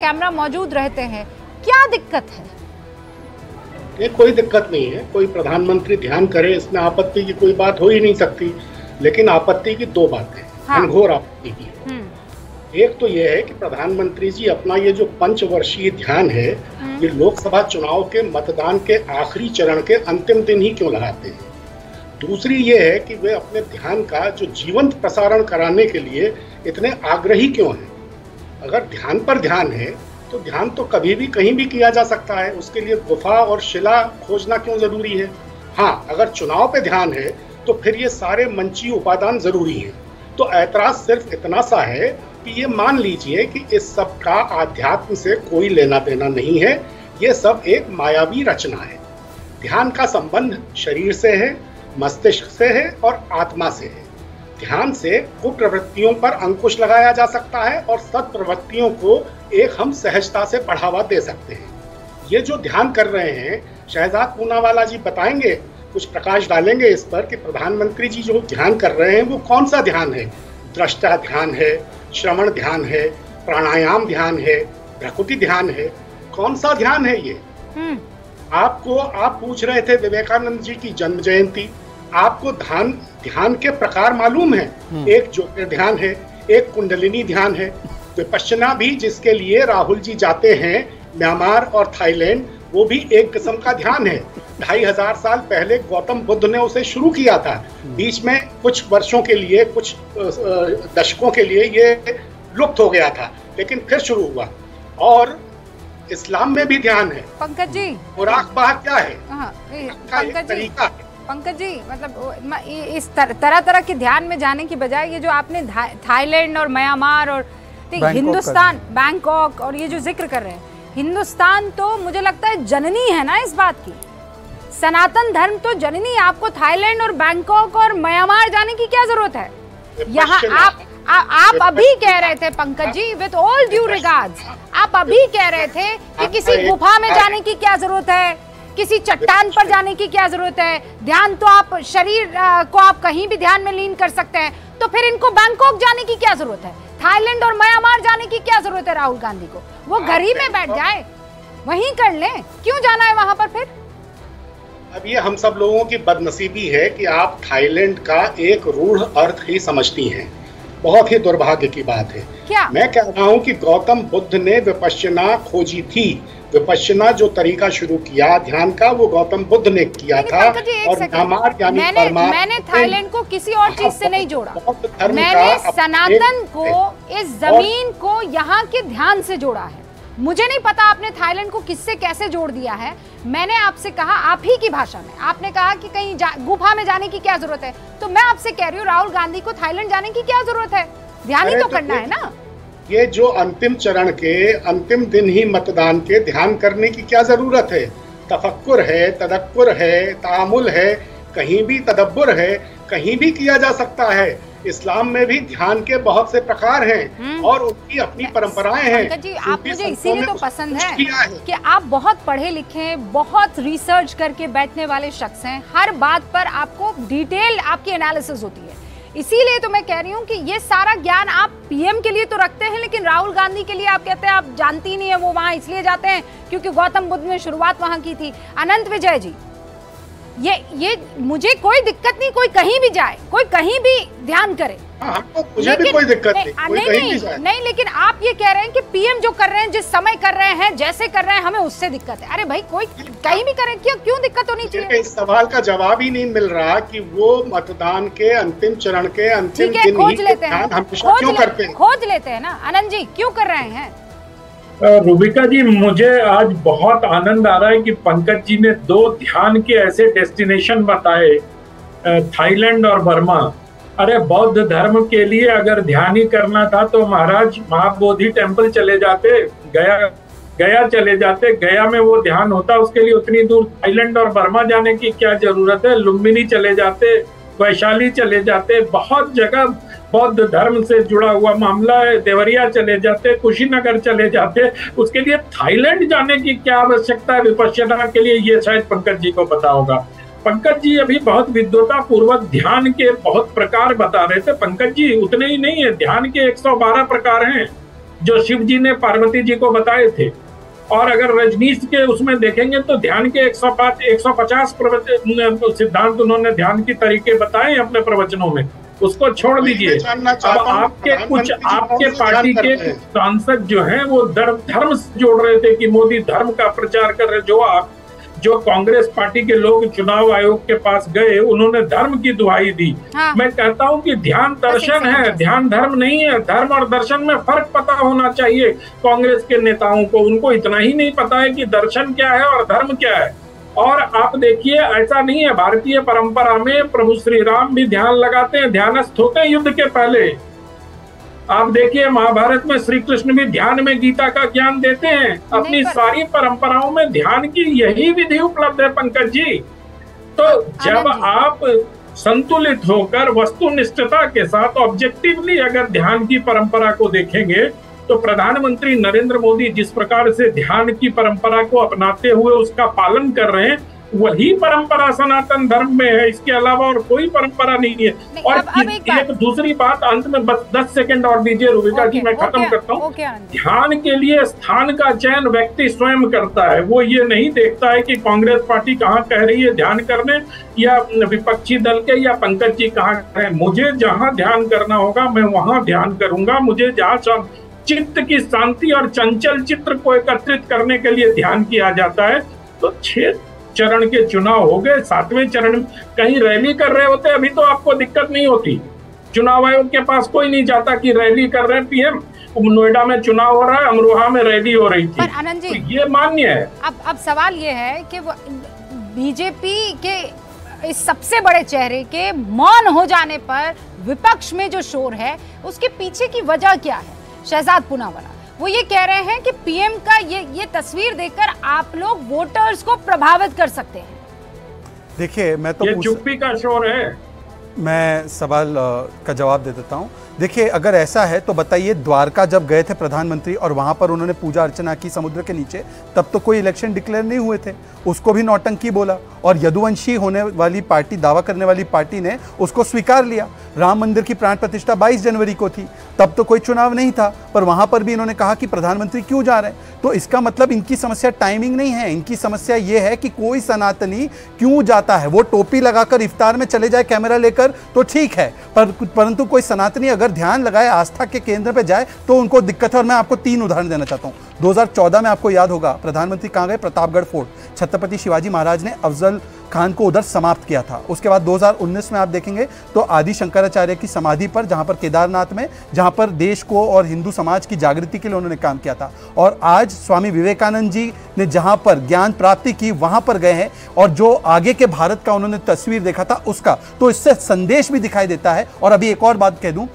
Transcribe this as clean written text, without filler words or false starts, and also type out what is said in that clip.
Camera मौजूद रहते हैं, क्या दिक्कत है? ये कोई दिक्कत नहीं है। कोई प्रधानमंत्री ध्यान करे, इसमें आपत्ति की कोई बात हो ही नहीं सकती। लेकिन आपत्ति की दो बातें, घनघोर आपत्ति की। एक तो ये है कि प्रधानमंत्री जी अपना ये जो पंचवर्षीय ध्यान है, ये लोकसभा चुनाव के मतदान के आखिरी चरण के अंतिम दिन ही क्यों लगाते हैं। दूसरी ये है कि वे अपने ध्यान का जो जीवंत प्रसारण कराने के लिए इतने आग्रही क्यों हैं। अगर ध्यान पर ध्यान है तो ध्यान तो कभी भी कहीं भी किया जा सकता है, उसके लिए गुफा और शिला खोजना क्यों जरूरी है। हाँ, अगर चुनाव पे ध्यान है तो फिर ये सारे मंची उपादान जरूरी हैं। तो ऐतराज सिर्फ इतना सा है कि ये मान लीजिए कि इस सब का आध्यात्म से कोई लेना देना नहीं है, ये सब एक मायावी रचना है। ध्यान का संबंध शरीर से है, मस्तिष्क से है और आत्मा से है। ध्यान से कुप्रवृत्तियों पर अंकुश लगाया जा सकता है और सत्प्रवृत्तियों को एक हम सहजता से बढ़ावा दे सकते हैं। ये जो ध्यान कर रहे हैं, शहजाद पूनावाला जी बताएंगे, कुछ प्रकाश डालेंगे इस पर कि प्रधानमंत्री जी जो ध्यान कर रहे हैं वो कौन सा ध्यान है। दृष्टा ध्यान है, श्रवण ध्यान है, प्राणायाम ध्यान है, प्रकृति ध्यान है, कौन सा ध्यान है ये। आप पूछ रहे थे विवेकानंद जी की जन्म जयंती, आपको ध्यान के प्रकार मालूम है। एक ज्योतिर ध्यान है, एक कुंडलिनी ध्यान है, विपश्यना भी जिसके लिए राहुल जी जाते हैं म्यांमार और थाईलैंड, वो भी एक किस्म का ध्यान है। 2500 साल पहले गौतम बुद्ध ने उसे शुरू किया था। बीच में कुछ वर्षों के लिए, कुछ दशकों के लिए ये लुप्त हो गया था, लेकिन फिर शुरू हुआ। और इस्लाम में भी ध्यान है। पंकज जी, मुराकबा क्या है? पंकज जी, मतलब इस तरह तरह के ध्यान में जाने की बजाय ये जो आपने थाईलैंड और म्यांमार और हिंदुस्तान, बैंकॉक और ये जो जिक्र कर रहे हैं, हिंदुस्तान तो मुझे लगता है जननी है ना इस बात की। सनातन धर्म तो जननी। आपको थाईलैंड और बैंकॉक और म्यांमार जाने की क्या जरूरत है? यहाँ आप अभी कह रहे थे Pankaj ji, with all due regards, आप अभी कह रहे थे कि किसी गुफा में जाने की क्या जरूरत है, किसी चट्टान पर जाने की क्या जरूरत है। ध्यान तो आप शरीर को आप कहीं भी ध्यान में लीन कर सकते हैं, तो फिर इनको बैंकॉक जाने की क्या जरूरत है, थाईलैंड और म्यांमार जाने की क्या जरूरत है राहुल गांधी को? वो घर ही में बैठ जाए, वहीं कर ले, क्यों जाना है वहां पर फिर? अब ये हम सब लोगों की बदनसीबी है कि आप थाईलैंड का एक रूढ़ अर्थ ही समझती हैं। बहुत ही दुर्भाग्य की बात है। क्या? मैं कह रहा हूँ कि गौतम बुद्ध ने विपश्यना खोजी थी। विपश्यना जो तरीका शुरू किया ध्यान का, वो गौतम बुद्ध ने किया था। और मैंने थाईलैंड को किसी और चीज से नहीं जोड़ा, मैंने सनातन को, इस जमीन को, यहाँ के ध्यान से जोड़ा है। मुझे नहीं पता आपने थाईलैंड को किससे कैसे जोड़ दिया है। मैंने आपसे कहा, आप ही की भाषा में आपने कहा कि कहीं गुफा में जाने की क्या जरूरत है, तो मैं आपसे कह रही हूँ राहुल गांधी को थाईलैंड जाने की क्या जरूरत है? ध्यान ही तो करना है ना। ये जो अंतिम चरण के अंतिम दिन ही मतदान के ध्यान करने की क्या जरूरत है? तफक्कुर है, तदक्कुर है, तामुल है, कहीं भी तदब्बुर है, कहीं भी किया जा सकता है। इस्लाम में भी ध्यान के बहुत से प्रकार हैं और उनकी अपनी परंपराएं हैं। जी, आप मुझे इसीलिए तो पसंद है कि आप बहुत पढ़े लिखे, बहुत रिसर्च करके बैठने वाले शख्स हैं। हर बात पर आपको डिटेल आपकी एनालिसिस होती है। इसीलिए तो मैं कह रही हूँ कि ये सारा ज्ञान आप पीएम के लिए तो रखते हैं, लेकिन राहुल गांधी के लिए आप कहते हैं आप जानती नहीं है। वो वहां इसलिए जाते हैं क्योंकि गौतम बुद्ध ने शुरुआत वहां की थी। अनंत विजय जी, ये मुझे कोई दिक्कत नहीं, कोई कहीं भी जाए, कोई कहीं भी ध्यान करे। मुझे भी कोई दिक्कत नहीं, लेकिन आप ये कह रहे हैं कि पीएम जो कर रहे हैं, जिस समय कर रहे हैं, जैसे कर रहे हैं, हमें उससे दिक्कत है। अरे भाई, कोई कहीं भी करे, क्यों दिक्कत होनी चाहिए? इस सवाल का जवाब ही नहीं मिल रहा कि वो मतदान के अंतिम चरण के अंतिम दिन खोज लेते हैं, खोज लेते हैं ना। आनंद जी, क्यों कर रहे हैं? रूबिका जी, मुझे आज बहुत आनंद आ रहा है कि पंकज जी ने 2 ध्यान के ऐसे डेस्टिनेशन बताए, थाईलैंड और बर्मा। अरे, बौद्ध धर्म के लिए अगर ध्यान ही करना था तो महाराज महाबोधि टेम्पल चले जाते, गया चले जाते, गया में वो ध्यान होता। उसके लिए उतनी दूर थाईलैंड और बर्मा जाने की क्या जरूरत है? लुम्बिनी चले जाते, वैशाली चले जाते, बहुत जगह बौद्ध धर्म से जुड़ा हुआ मामला है। देवरिया चले जाते, कुशीनगर चले जाते, उसके लिए थाईलैंड जाने की क्या आवश्यकता है विपश्यना के लिए? ये शायद पंकज जी को पता होगा। पंकज जी अभी बहुत विद्वता पूर्वक ध्यान के बहुत प्रकार बता रहे थे। पंकज जी, उतने ही नहीं है, ध्यान के 112 प्रकार हैं। जो शिव जी ने पार्वती जी को बताए थे। और अगर रजनीश के उसमें देखेंगे तो ध्यान के 150 सिद्धांत उन्होंने ध्यान की तरीके बताए अपने प्रवचनों में, उसको छोड़ दीजिए। अब आपके पार्टी के कुछ सांसद जो हैं वो धर्म से जोड़ रहे थे कि मोदी धर्म का प्रचार कर रहे। जो कांग्रेस पार्टी के लोग चुनाव आयोग के पास गए, उन्होंने धर्म की दुहाई दी। हाँ। मैं कहता हूं कि ध्यान दर्शन है, ध्यान धर्म नहीं है। धर्म और दर्शन में फर्क पता होना चाहिए कांग्रेस के नेताओं को। उनको इतना ही नहीं पता है कि दर्शन क्या है और धर्म क्या है। और आप देखिए, ऐसा नहीं है, भारतीय परंपरा में प्रभु श्री राम भी ध्यान लगाते हैं, ध्यानस्थ होते हैं युद्ध के पहले। आप देखिए महाभारत में श्री कृष्ण भी ध्यान में गीता का ज्ञान देते हैं। अपनी सारी परंपराओं में ध्यान की यही विधि उपलब्ध है पंकज जी। तो जब आप संतुलित होकर वस्तुनिष्ठता के साथ ऑब्जेक्टिवली अगर ध्यान की परंपरा को देखेंगे, तो प्रधानमंत्री नरेंद्र मोदी जिस प्रकार से ध्यान की परंपरा को अपनाते हुए उसका पालन कर रहे हैं, वही परंपरा सनातन धर्म में है। इसके अलावा और कोई परंपरा नहीं है। और एक दूसरी बात, अंत में बस 10 सेकंड और दीजिए रुबिका जी, मैं खत्म करता हूँ। ध्यान के लिए स्थान का चयन व्यक्ति स्वयं करता है। वो ये नहीं देखता है कि कांग्रेस पार्टी कहाँ कह रही है ध्यान करने, या विपक्षी दल के, या पंकज जी कहाँ कह रहे हैं। मुझे जहाँ ध्यान करना होगा मैं वहां ध्यान करूंगा। मुझे जहाँ चित्त की शांति और चंचल चित्र को एकत्रित करने के लिए ध्यान किया जाता है। तो 6 चरण के चुनाव हो गए, 7वें चरण कहीं रैली कर रहे होते अभी तो आपको दिक्कत नहीं होती। चुनाव आयोग के पास कोई नहीं जाता कि रैली कर रहे हैं पीएम। नोएडा में चुनाव हो रहा है, अमरोहा में रैली हो रही थी। आनंद जी, तो ये मान्य है। अब सवाल ये है कि बीजेपी के इस सबसे बड़े चेहरे के मौन हो जाने पर विपक्ष में जो शोर है, उसके पीछे की वजह क्या है? शहजाद पूनावाला वो ये कह रहे हैं कि पीएम का ये तस्वीर देखकर आप लोग वोटर्स को प्रभावित कर सकते हैं। देखिए, मैं तो ये चुप्पी का शोर है। मैं सवाल का जवाब दे देता हूं। देखिए, अगर ऐसा है तो बताइए, द्वारका जब गए थे प्रधानमंत्री और वहां पर उन्होंने पूजा अर्चना की समुद्र के नीचे, तब तो कोई इलेक्शन डिक्लेयर नहीं हुए थे, उसको भी नौटंकी बोला। और यदुवंशी होने वाली पार्टी, दावा करने वाली पार्टी ने उसको स्वीकार लिया। राम मंदिर की प्राण प्रतिष्ठा 22 जनवरी को थी, तब तो कोई चुनाव नहीं था, पर वहां पर भी इन्होंने कहा कि प्रधानमंत्री क्यों जा रहे हैं। तो इसका मतलब इनकी समस्या टाइमिंग नहीं है, इनकी समस्या ये है कि कोई सनातनी क्यों जाता है। वो टोपी लगाकर इफ्तार में चले जाए कैमरा लेकर तो ठीक है, परंतु कोई सनातनी अगर ध्यान लगाए, आस्था के केंद्र पे जाए तो उनको दिक्कत है। और मैं आपको 3 उदाहरण देना चाहता हूँ। 2014 में आपको याद होगा प्रधानमंत्री कहाँ गए? प्रतापगढ़ फोर्ट। छत्रपति शिवाजी महाराज ने अफजल खान को उधर समाप्त किया था। उसके बाद 2019 में आप देखेंगे तो आदि शंकराचार्य की समाधि पर, जहां पर केदारनाथ में, जहां पर देश को और हिंदू समाज की जागृति के लिए उन्होंने काम किया था। और आज स्वामी विवेकानंद जी ने जहां पर ज्ञान प्राप्ति की, वहां पर गए हैं। और जो आगे के भारत का उन्होंने तस्वीर देखा था उसका, तो इससे संदेश भी दिखाई देता है। और अभी एक और बात कह दूं,